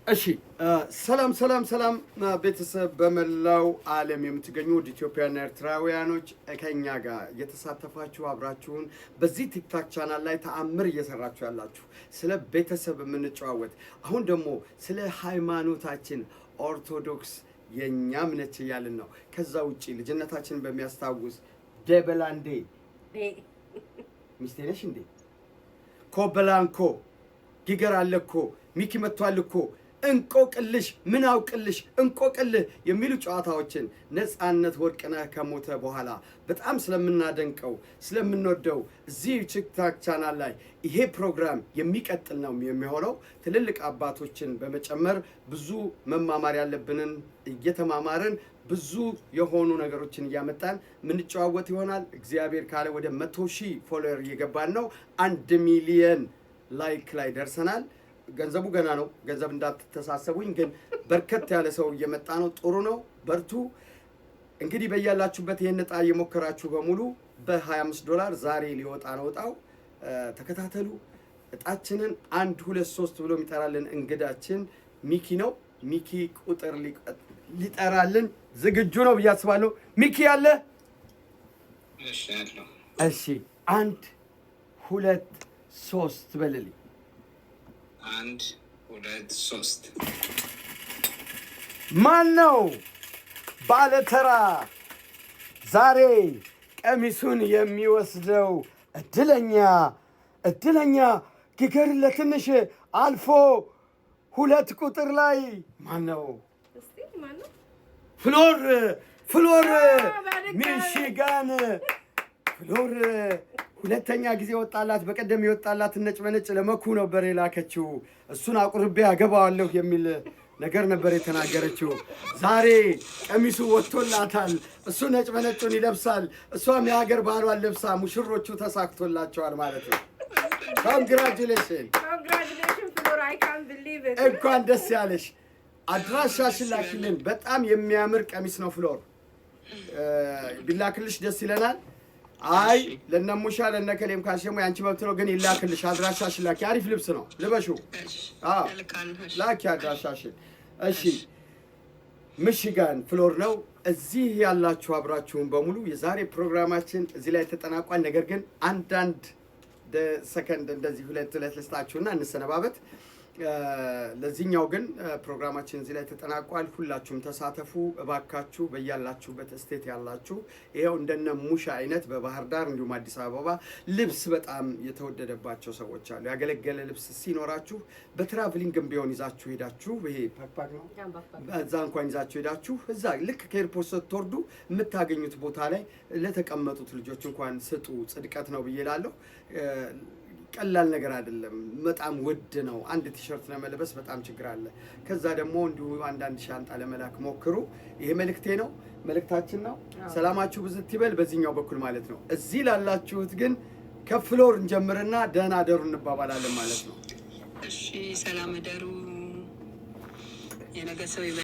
እሺ ሰላም ቤተሰብ በመላው ዓለም የምትገኙ ወደ ኢትዮጵያና ኤርትራውያኖች ከኛ ጋር እየተሳተፋችሁ አብራችሁን በዚህ ቲክታክ ቻናል ላይ ተአምር እየሰራችሁ ያላችሁ ስለ ቤተሰብ የምንጨዋወት አሁን ደግሞ ስለ ሃይማኖታችን ኦርቶዶክስ የኛም ነች ያልን ነው። ከዛ ውጪ ልጅነታችንን በሚያስታውስ ደበላንዴ ሚስቴ ነሽ እንዴ ኮበላንኮ ጊገር አለኮ ሚኪ መጥቷልኮ እንቆቅልሽ ምን አውቅልሽ እንቆቅልህ የሚሉ ጨዋታዎችን ነፃነት ወርቅነህ ከሞተ በኋላ በጣም ስለምናደንቀው ስለምንወደው እዚህ ቲክታክ ቻናል ላይ ይሄ ፕሮግራም የሚቀጥል ነው የሚሆነው። ትልልቅ አባቶችን በመጨመር ብዙ መማማር ያለብንን እየተማማርን ብዙ የሆኑ ነገሮችን እያመጣን ምንጨዋወት ይሆናል። እግዚአብሔር ካለ ወደ 100,000 ፎሎወር እየገባን ነው። 1 ሚሊዮን ላይክ ላይ ደርሰናል። ገንዘቡ ገና ነው። ገንዘብ እንዳትተሳሰቡኝ፣ ግን በርከት ያለ ሰው እየመጣ ነው። ጥሩ ነው፣ በርቱ። እንግዲህ በያላችሁበት ይሄን ዕጣ እየሞከራችሁ በሙሉ በ$25 ዛሬ ሊወጣ ነው ዕጣው። ተከታተሉ። ዕጣችንን 1 2 3 ብሎ የሚጠራልን እንግዳችን ሚኪ ነው። ሚኪ ቁጥር ሊጠራልን ዝግጁ ነው ብዬ አስባለሁ። ሚኪ ያለ? እሺ 1 2 3 በልልኝ። 1 2 3 ማን ነው ባለተራ ዛሬ ቀሚሱን የሚወስደው? እድለኛ ጊገር ለትንሽ አልፎ 2 ቁጥር ላይ ማን ነው? ፍሎር ሚሽጋን ፍሎር ሁለተኛ ጊዜ ወጣላት። በቀደም የወጣላት ነጭ በነጭ ለመኩ ነበር የላከችው። እሱን አቁርቤ አገባዋለሁ የሚል ነገር ነበር የተናገረችው። ዛሬ ቀሚሱ ወጥቶላታል። እሱ ነጭ በነጩን ይለብሳል፣ እሷም የሀገር ባህሏን ለብሳ ሙሽሮቹ ተሳክቶላቸዋል ማለት ነው። ኮንግራቹሌሽን ፍሎር፣ አይ ካንት ቢሊቭ ኢት። እንኳን ደስ ያለሽ። አድራሻሽን ላኪልን። በጣም የሚያምር ቀሚስ ነው ፍሎር። ቢላክልሽ ደስ ይለናል። አይ ለነሙሻ ለነከሌም ካልሽሞ ያንቺ መብት ነው፣ ግን ይላክልሽ። አድራሻሽን ላኪ። አሪፍ ልብስ ነው ልበሹ። ላኪ አድራሻሽን። እሺ ሚሽጋን ፍሎር ነው። እዚህ ያላችሁ አብራችሁን በሙሉ የዛሬ ፕሮግራማችን እዚህ ላይ ተጠናቋል። ነገር ግን አንዳንድ ሰከንድ እንደዚህ ሁለት ልስጣችሁና እንሰነባበት። ለዚህኛው ግን ፕሮግራማችን እዚህ ላይ ተጠናቋል። ሁላችሁም ተሳተፉ እባካችሁ። በያላችሁበት ስቴት ያላችሁ ይሄው እንደነ ሙሻ አይነት በባህር ዳር እንዲሁም አዲስ አበባ ልብስ በጣም የተወደደባቸው ሰዎች አሉ። ያገለገለ ልብስ ሲኖራችሁ በትራቭሊንግም ቢሆን ይዛችሁ ሄዳችሁ፣ ይሄ ፓክፓክ ነው እዛ እንኳን ይዛችሁ ሄዳችሁ እዛ ልክ ከኤርፖርት ስትወርዱ የምታገኙት ቦታ ላይ ለተቀመጡት ልጆች እንኳን ስጡ። ጽድቀት ነው ብዬ እላለሁ። ቀላል ነገር አይደለም። በጣም ውድ ነው። አንድ ቲሸርት ለመልበስ በጣም ችግር አለ። ከዛ ደግሞ እንዲሁ አንዳንድ ሻንጣ ለመላክ ሞክሩ። ይሄ መልእክቴ ነው፣ መልእክታችን ነው። ሰላማችሁ ብዝት ይበል በዚህኛው በኩል ማለት ነው። እዚህ ላላችሁት ግን ከፍሎር እንጀምርና ደህና አደሩ እንባባላለን ማለት ነው። እሺ ሰላም አደሩ። የነገ ሰው ይበል።